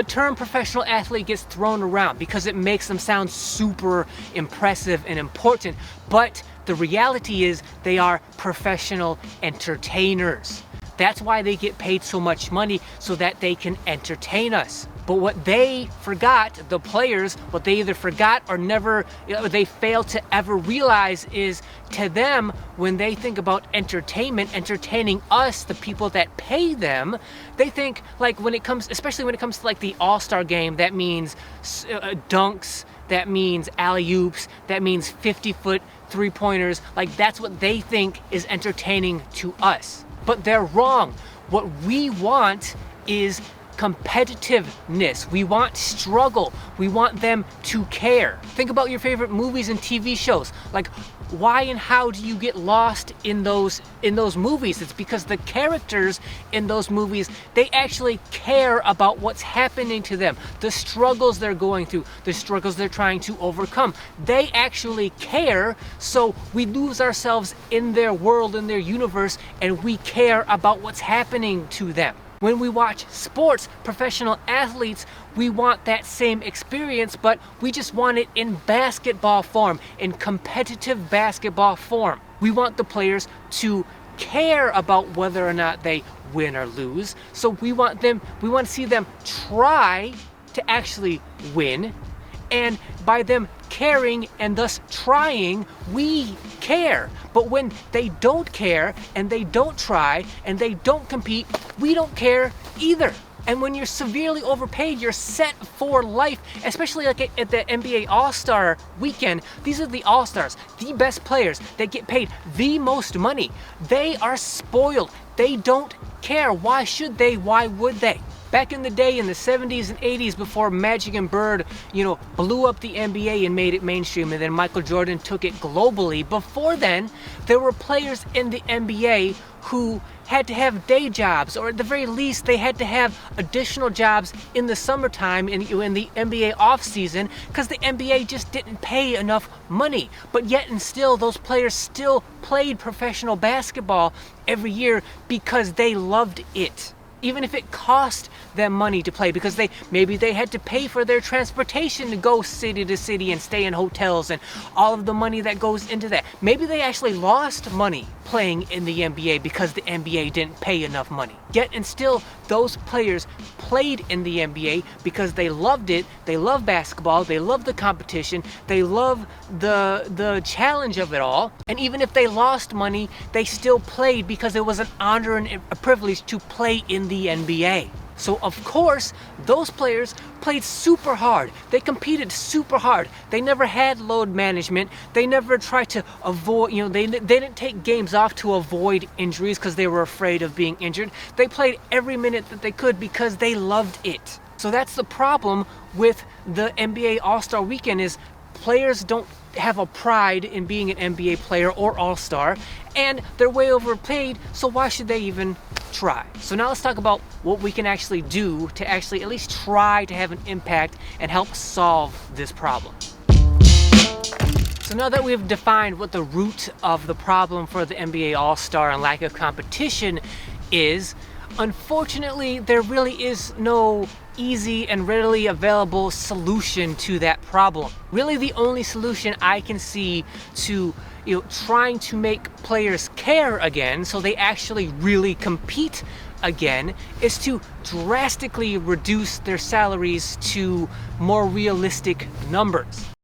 term professional athlete gets thrown around because it makes them sound super impressive and important, but the reality is they are professional entertainers. That's why they get paid so much money, so that they can entertain us. But what they forgot, the players, what they either forgot or never, they fail to ever realize is, to them, when they think about entertainment, entertaining us, the people that pay them, they think like especially when it comes to like the All-Star game, that means dunks, that means alley-oops, that means 50-foot three-pointers. Like that's what they think is entertaining to us. But they're wrong. What we want is competitiveness. We want struggle. We want them to care. Think about your favorite movies and TV shows. Like, why and how do you get lost in those movies? It's because the characters in those movies, they actually care about what's happening to them, the struggles they're going through, the struggles they're trying to overcome. They actually care, so we lose ourselves in their world, in their universe, and we care about what's happening to them. When we watch sports, professional athletes, we want that same experience, but we just want it in basketball form, in competitive basketball form. We want the players to care about whether or not they win or lose. So we want to see them try to actually win. And by them caring and thus trying, we care. But when they don't care and they don't try and they don't compete, we don't care either. And when you're severely overpaid, you're set for life, especially like at the NBA All-Star weekend. These are the All-Stars, the best players that get paid the most money. They are spoiled. They don't care. Why should they? Why would they? Back in the day, in the 70s and 80s, before Magic and Bird, blew up the NBA and made it mainstream, and then Michael Jordan took it globally. Before then, there were players in the NBA who had to have day jobs, or at the very least, they had to have additional jobs in the summertime, in the NBA off season, because the NBA just didn't pay enough money. But yet and still, those players still played professional basketball every year because they loved it. Even if it cost them money to play, because maybe they had to pay for their transportation to go city to city and stay in hotels and all of the money that goes into that. Maybe they actually lost money playing in the NBA because the NBA didn't pay enough money. Yet and still, those players played in the NBA because they loved it. They love basketball. They love the competition. They love the challenge of it all. And even if they lost money, they still played because it was an honor and a privilege to play in the NBA. So of course, those players played super hard. They competed super hard. They never had load management. They never tried to avoid, they didn't take games off to avoid injuries because they were afraid of being injured. They played every minute that they could because they loved it. So that's the problem with the NBA All-Star Weekend, is players don't have a pride in being an NBA player or All-Star, and they're way overpaid, so why should they even try? So now let's talk about what we can actually do to actually at least try to have an impact and help solve this problem. So now that we've defined what the root of the problem for the NBA All-Star and lack of competition is, unfortunately, there really is no easy and readily available solution to that problem. Really, the only solution I can see to trying to make players care again, so they actually really compete again, is to drastically reduce their salaries to more realistic numbers.